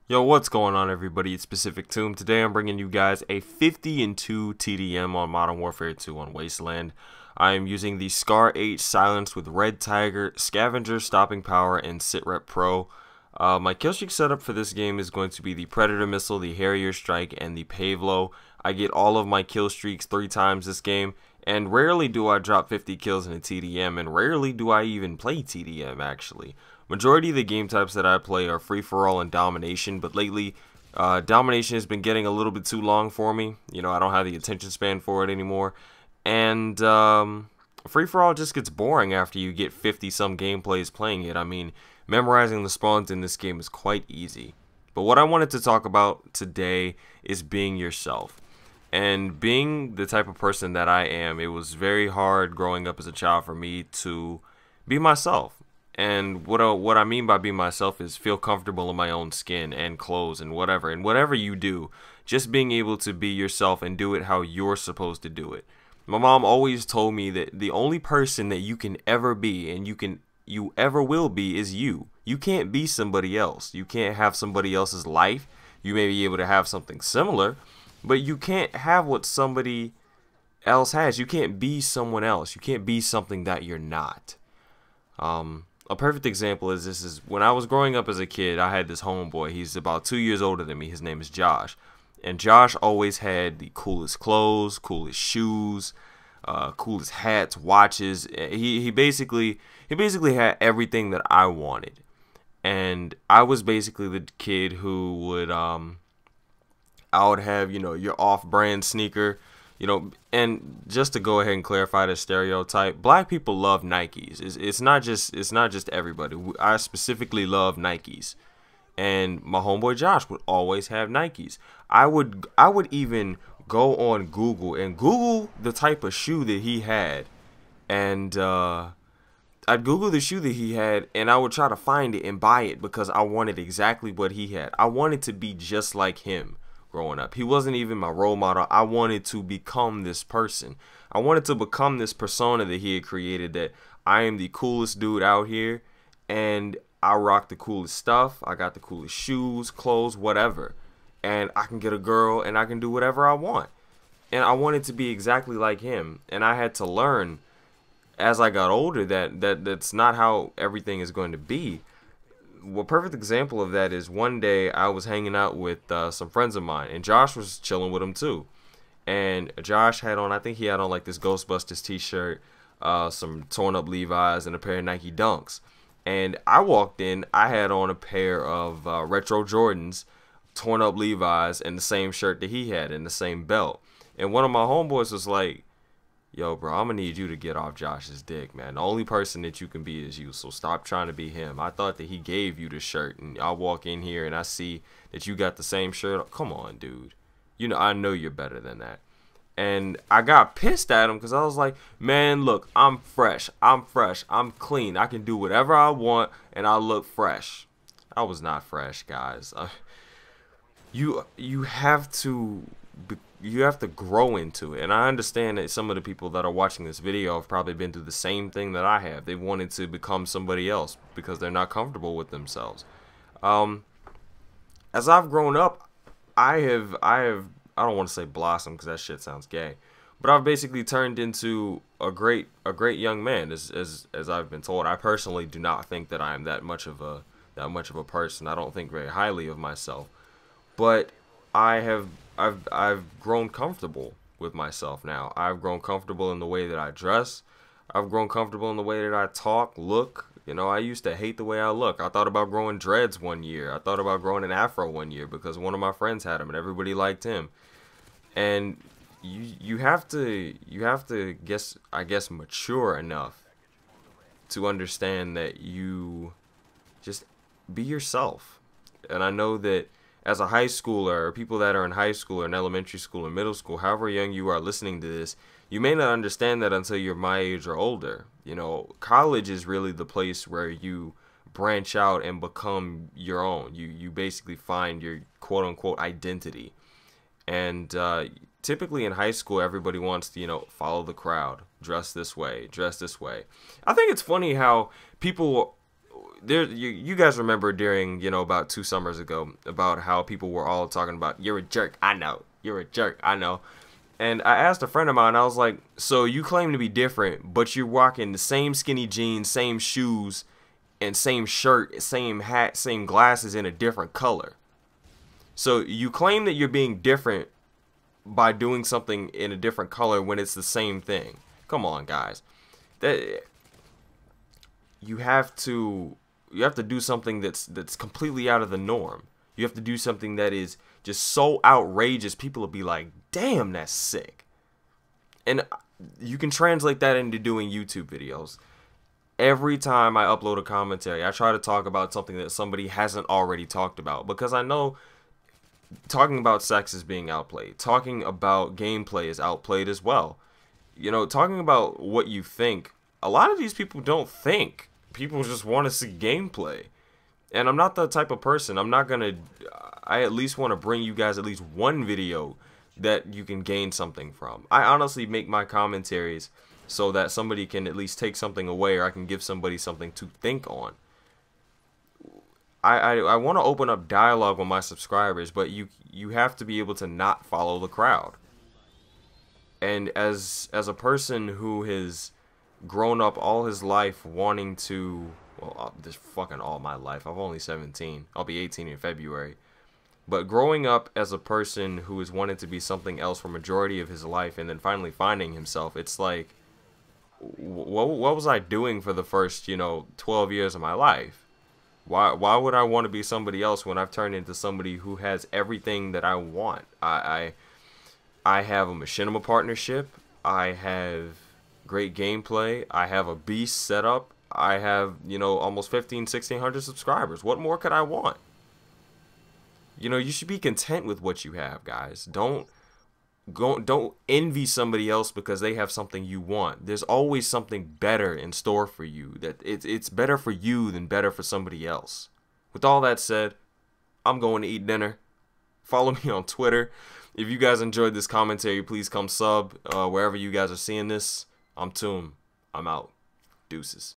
Yo, what's going on, everybody? It's Pacific Tomb. Today I'm bringing you guys a 50-2 TDM on Modern Warfare 2 on Wasteland. I am using the Scar H Silenced with Red Tiger, Scavenger, Stopping Power, and Sitrep Pro. My killstreak setup for this game is going to be the Predator Missile, the Harrier Strike, and the Pavlo. I get all of my kill streaks 3 times this game, and rarely do I drop 50 kills in a TDM, and rarely do I even play TDM, actually. Majority of the game types that I play are free-for-all and domination, but lately, domination has been getting a little bit too long for me. You know, I don't have the attention span for it anymore. And free-for-all just gets boring after you get 50-some gameplays playing it. I mean, memorizing the spawns in this game is quite easy. But what I wanted to talk about today is being yourself. And being the type of person that I am, it was very hard growing up as a child for me to be myself. And what I mean by being myself is feel comfortable in my own skin and clothes and whatever. And whatever you do, just being able to be yourself and do it how you're supposed to do it. My mom always told me that the only person that you can ever be and you ever will be is you. You can't be somebody else. You can't have somebody else's life. You may be able to have something similar, but you can't have what somebody else has. You can't be someone else. You can't be something that you're not. A perfect example is when I was growing up as a kid, I had this homeboy. He's about 2 years older than me. His name is Josh. And Josh always had the coolest clothes, coolest shoes, coolest hats, watches. He basically had everything that I wanted. And I was basically the kid who would I would have, you know, your off-brand sneaker. You know, and just to go ahead and clarify the stereotype, black people love Nikes. It's not just everybody. I specifically love Nikes, and my homeboy Josh would always have Nikes. I would even go on Google and Google the type of shoe that he had, and I'd Google the shoe that he had, and I would try to find it and buy it because I wanted exactly what he had. I wanted to be just like him. Growing up, he wasn't even my role model. I wanted to become this person. I wanted to become this persona that he had created, that I am the coolest dude out here and I rock the coolest stuff. I got the coolest shoes, clothes, whatever, and I can get a girl and I can do whatever I want. And I wanted to be exactly like him, and I had to learn as I got older that's not how everything is going to be. Well, perfect example of that is one day I was hanging out with some friends of mine, and Josh was chilling with them too. And Josh had on, I think he had on like this Ghostbusters t-shirt, some torn up Levi's, and a pair of Nike Dunks. And I walked in, I had on a pair of retro Jordans, torn up Levi's, and the same shirt that he had, and the same belt. And one of my homeboys was like, "Yo, bro, I'm gonna need you to get off Josh's dick, man. The only person that you can be is you, so stop trying to be him. I thought that he gave you the shirt, and I walk in here and I see that you got the same shirt. Come on, dude. You know, I know you're better than that." And I got pissed at him because I was like, "Man, look, I'm fresh. I'm clean. I can do whatever I want, and I look fresh." I was not fresh, guys. You have to grow into it. And I understand that some of the people that are watching this video have probably been through the same thing that I have. They wanted to become somebody else because they're not comfortable with themselves. As I've grown up, I don't want to say blossomed because that shit sounds gay, but I've basically turned into a great young man, as I've been told. I personally do not think that I am that much of a person. I don't think very highly of myself, but I've grown comfortable with myself now. I've grown comfortable in the way that I dress. I've grown comfortable in the way that I talk, look. You know, I used to hate the way I look. I thought about growing dreads one year. I thought about growing an afro one year because one of my friends had him and everybody liked him. And you have to I guess mature enough to understand that you just be yourself. And I know that as a high schooler, or people that are in high school or in elementary school or middle school, however young you are listening to this, you may not understand that until you're my age or older. You know, college is really the place where you branch out and become your own. You basically find your quote-unquote identity. And typically in high school, everybody wants to, you know, follow the crowd, dress this way, dress this way. I think it's funny how people there, you guys remember during, about 2 summers ago, about how people were all talking about, you're a jerk, I know, you're a jerk, I know. And I asked a friend of mine, I was like, so you claim to be different, but you're rocking the same skinny jeans, same shoes, and same shirt, same hat, same glasses in a different color. So you claim that you're being different by doing something in a different color when it's the same thing. Come on, guys. That you have to do something that's completely out of the norm. You have to do something that is just so outrageous people will be like, damn, that's sick. And you can translate that into doing YouTube videos. Every time I upload a commentary, I try to talk about something that somebody hasn't already talked about, because I know talking about sex is being outplayed. Talking about gameplay is outplayed as well. Talking about what you think, a lot of these people don't think. People just want to see gameplay. And I'm not the type of person. I at least want to bring you guys at least one video that you can gain something from. I honestly make my commentaries so that somebody can at least take something away, or I can give somebody something to think on. I want to open up dialogue with my subscribers, but you have to be able to not follow the crowd. And as a person who has grown up all his life wanting to, well, this fucking all my life. I'm only 17. I'll be 18 in February. But growing up as a person who has wanted to be something else for majority of his life, and then finally finding himself, it's like, what was I doing for the first, 12 years of my life? Why would I want to be somebody else when I've turned into somebody who has everything that I want? I have a machinima partnership. I have great gameplay. I have a beast setup. I have, almost 1,600 subscribers. What more could I want? You should be content with what you have, guys. Don't envy somebody else because they have something you want. There's always something better in store for you. That it's better for you than better for somebody else. With all that said, I'm going to eat dinner. Follow me on Twitter. If you guys enjoyed this commentary, please come sub wherever you guys are seeing this. I'm Toom. I'm out. Deuces.